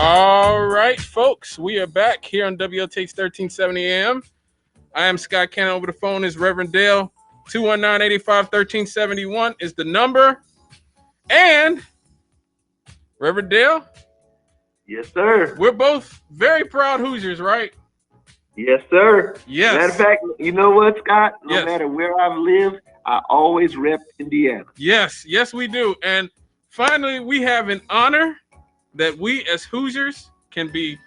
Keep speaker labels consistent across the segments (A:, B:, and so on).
A: All right, folks, we are back here on WLTH 1370 AM. I am Scott Cannon. Over the phone is Reverend Dale. 219-885-1371 is the number. And Reverend Dale,
B: Yes, sir.
A: we're both very proud Hoosiers, right?
B: Yes, sir.
A: Yes.
B: Matter of fact, you know what, Scott? No
A: Yes.
B: matter where I've lived, I always rep Indiana.
A: Yes, we do. And finally, we have an honor that we as Hoosiers can be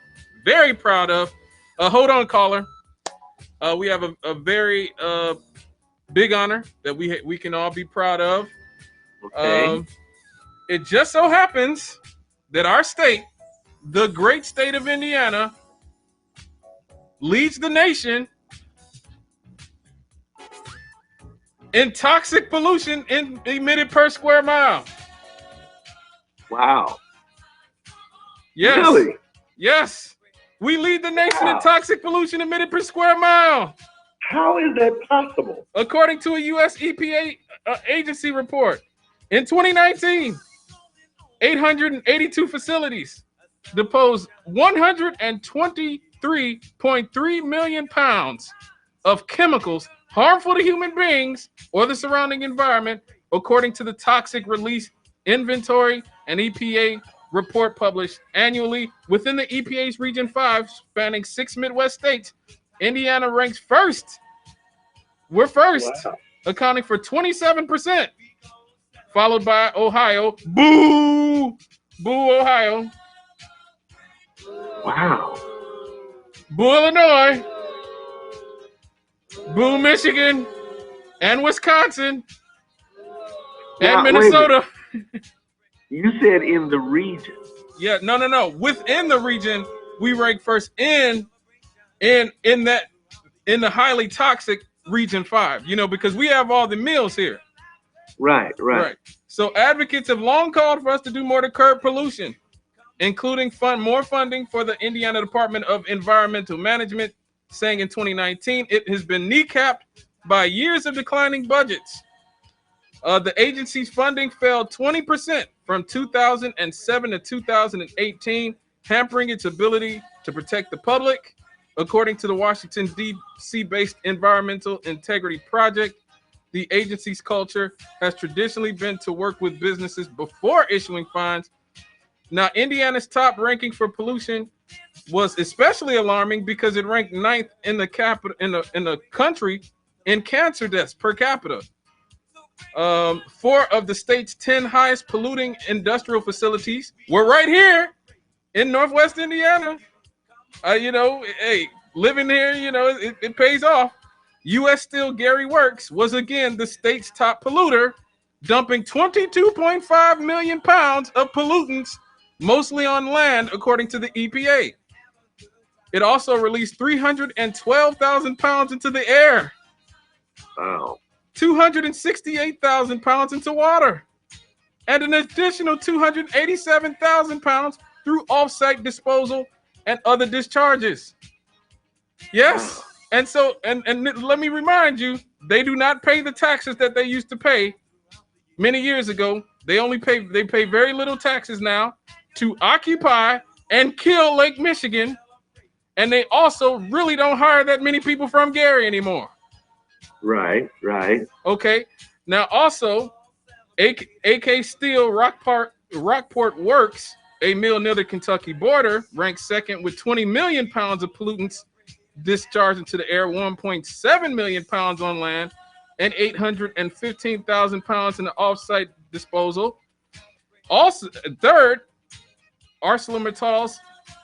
A: very proud of. Hold on, caller. We have a very big honor that we can all be proud of.
B: Okay.
A: It just so happens that our state, the great state of Indiana, leads the nation in toxic pollution emitted per square mile.
B: Wow.
A: Yes.
B: Really?
A: Yes. We lead the nation in toxic pollution emitted per square mile.
B: How is that possible?
A: According to a U.S. EPA agency report, in 2019, 882 facilities deposed 123.3 million pounds of chemicals harmful to human beings or the surrounding environment, according to the Toxic Release Inventory and EPA report published annually within the EPA's Region 5, spanning 6 Midwest states. Indiana ranks first. We're first,
B: Wow.
A: accounting for 27%, followed by Ohio. Boo! Boo, Ohio.
B: Wow.
A: Boo, Illinois. Boo, Michigan. And Wisconsin.
B: Now,
A: And Minnesota.
B: You said in the region.
A: Yeah, no. Within the region, we rank first in the highly toxic Region 5, because we have all the mills here.
B: Right.
A: So advocates have long called for us to do more to curb pollution, including more funding for the Indiana Department of Environmental Management, saying in 2019 it has been kneecapped by years of declining budgets. The agency's funding fell 20% from 2007 to 2018, hampering its ability to protect the public. According to the Washington, D.C.-based Environmental Integrity Project, the agency's culture has traditionally been to work with businesses before issuing fines. Now, Indiana's top ranking for pollution was especially alarming because it ranked 9th in the country in cancer deaths per capita. 4 of the state's 10 highest polluting industrial facilities were right here in Northwest Indiana. Hey, living here, it pays off. U.S. Steel Gary Works was again the state's top polluter, dumping 22.5 million pounds of pollutants, mostly on land, according to the EPA. It also released 312,000 pounds into the air.
B: Wow.
A: 268,000 pounds into water, and an additional 287,000 pounds through off-site disposal and other discharges. Yes. And so, and let me remind you, they do not pay the taxes that they used to pay many years ago. They pay very little taxes now to occupy and kill Lake Michigan. And they also really don't hire that many people from Gary anymore.
B: Right.
A: Okay. Now also, AK Steel Rockport Works, a mill near the Kentucky border, ranks second with 20 million pounds of pollutants discharged into the air, 1.7 million pounds on land, and 815,000 pounds in the off-site disposal. Also, third, ArcelorMittal's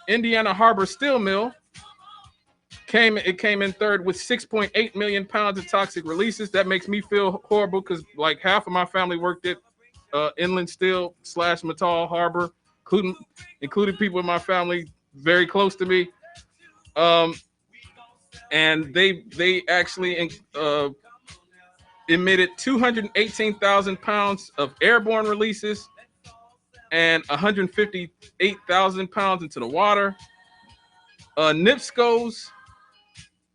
A: Indiana Harbor Steel Mill came in third with 6.8 million pounds of toxic releases. That makes me feel horrible because like half of my family worked at Inland Steel / Mittal Harbor, including people in my family very close to me. And they actually emitted 218,000 pounds of airborne releases and 158,000 pounds into the water. NIPSCO's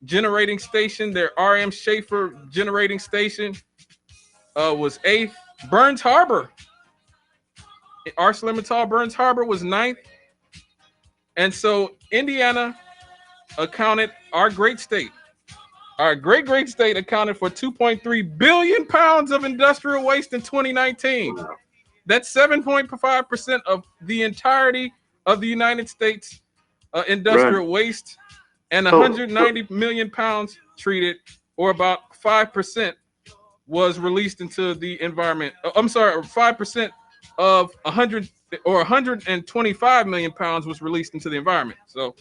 A: generating station, their RM Schaefer generating station, was 8th. Burns Harbor, ArcelorMittal Burns Harbor was 9th And so Indiana accounted, our great state, our great state accounted for 2.3 billion pounds of industrial waste in 2019.
B: Wow.
A: That's 7.5% of the entirety of the United States
B: Right.
A: industrial waste, and
B: So
A: 190 million pounds treated, or about 5%, was released into the environment. I'm sorry, 5% of 100 or 125 million pounds was released into the environment. So,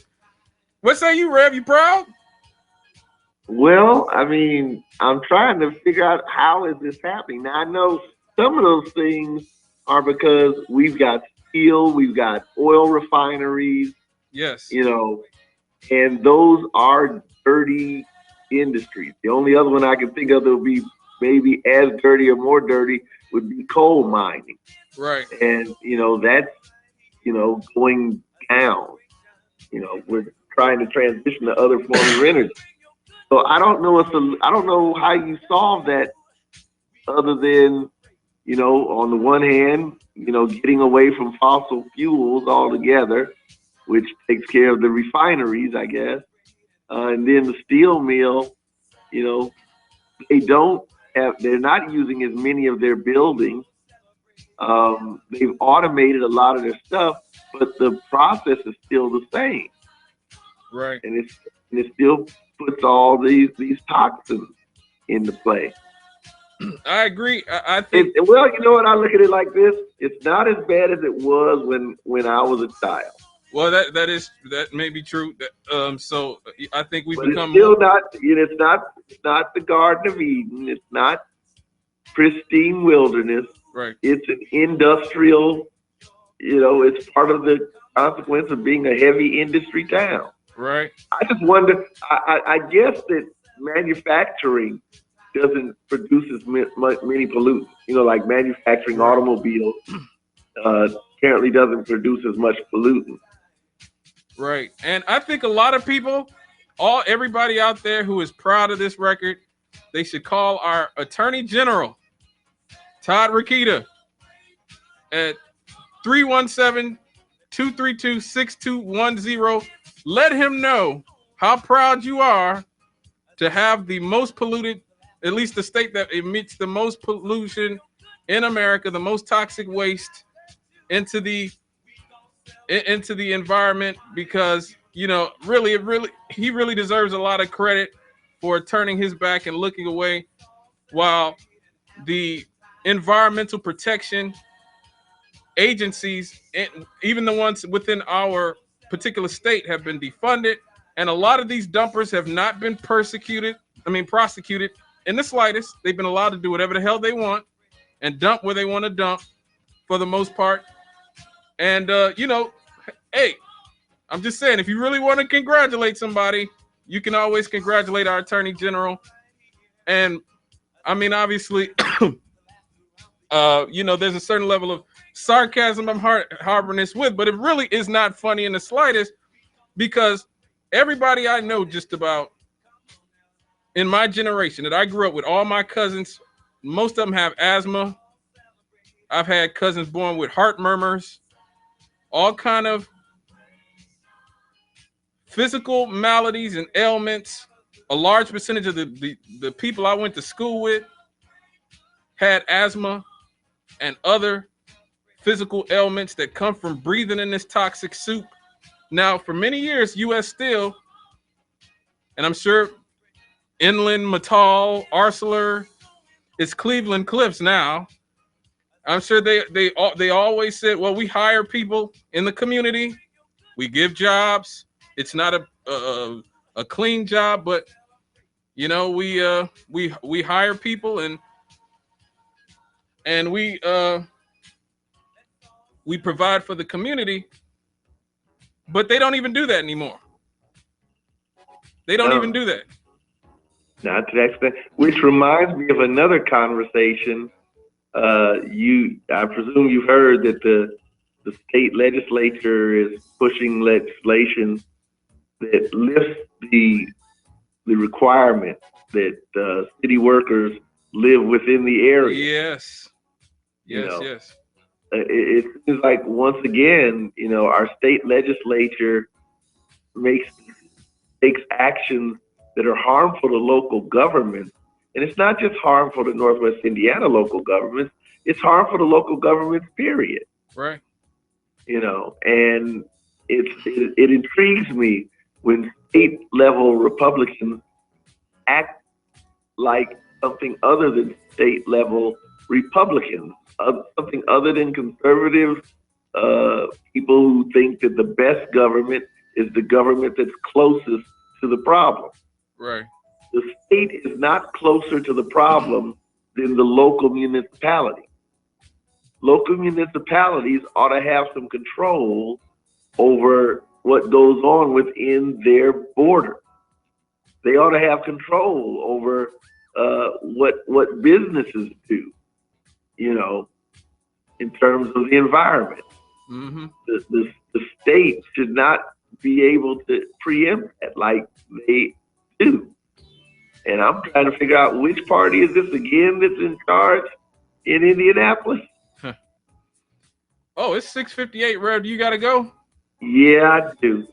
A: what say you, Rev? You proud?
B: well, I mean, I'm trying to figure out how is this happening. Now I know some of those things are because we've got steel, we've got oil refineries,
A: Yes.
B: you know, and those are dirty industries. The only other one I can think of that would be maybe as dirty or more dirty would be coal mining.
A: Right.
B: And, that's, going down. We're trying to transition to other forms of energy. So I don't know how you solve that other than, on the one hand, getting away from fossil fuels altogether, which takes care of the refineries, I guess. And then the steel mill, you know, they're not using as many of their buildings. They've automated a lot of their stuff, but the process is still the same,
A: Right.
B: and it still puts all these toxins into play.
A: I agree. I think.
B: Well, you know what? I look at it like this: it's not as bad as it was when I was a child,
A: Well, that may be true. So I think we've
B: but it's
A: become more.
B: still not. It's not the Garden of Eden. It's not pristine wilderness.
A: Right.
B: It's an industrial. It's part of the consequence of being a heavy industry town.
A: Right.
B: I just wonder. I guess that manufacturing doesn't produce as many pollutants. Like manufacturing
A: Right.
B: automobiles apparently doesn't produce as much pollutant.
A: Right. And I think a lot of people, everybody out there who is proud of this record, they should call our Attorney General, Todd Rokita, at 317-232-6210. Let him know how proud you are to have the most polluted, at least the state that emits the most pollution in America, the most toxic waste into the environment, because really he really deserves a lot of credit for turning his back and looking away while the environmental protection agencies, even the ones within our particular state, have been defunded, and a lot of these dumpers have not been prosecuted in the slightest. They've been allowed to do whatever the hell they want and dump where they want to dump for the most part. And hey, I'm just saying, if you really want to congratulate somebody, you can always congratulate our Attorney General. And I mean, obviously, there's a certain level of sarcasm I'm harboring this with, but it really is not funny in the slightest, because everybody I know, just about in my generation that I grew up with, all my cousins, most of them have asthma. I've had cousins born with heart murmurs, all kind of physical maladies and ailments. A large percentage of the people I went to school with had asthma and other physical ailments that come from breathing in this toxic soup. Now, for many years, U.S. Steel, and I'm sure Inland, Mittal, Arcelor, it's Cleveland Cliffs now. I'm sure they always said, well, we hire people in the community, we give jobs. It's not a clean job, but we hire people, and we provide for the community. But they don't even do that anymore. They don't even
B: No,
A: do that.
B: not to that extent. Which reminds me of another conversation. I presume you've heard that the state legislature is pushing legislation that lifts the requirement that city workers live within the area.
A: Yes.
B: You
A: Yes.
B: know,
A: Yes.
B: it seems like once again, our state legislature makes takes actions that are harmful to local governments. And it's not just harmful to Northwest Indiana local governments, it's harmful to local governments, period.
A: Right.
B: And it intrigues me when state level Republicans act like something other than state level Republicans, something other than conservative people who think that the best government is the government that's closest to the problem.
A: Right.
B: The state is not closer to the problem than the local municipality. Local municipalities ought to have some control over what goes on within their border. They ought to have control over what businesses do, in terms of the environment.
A: Mm-hmm.
B: The state should not be able to preempt that like they do. And I'm trying to figure out which party is this again that's in charge in Indianapolis.
A: Oh, it's 6:58, Rev. Do you got to go?
B: Yeah, I do.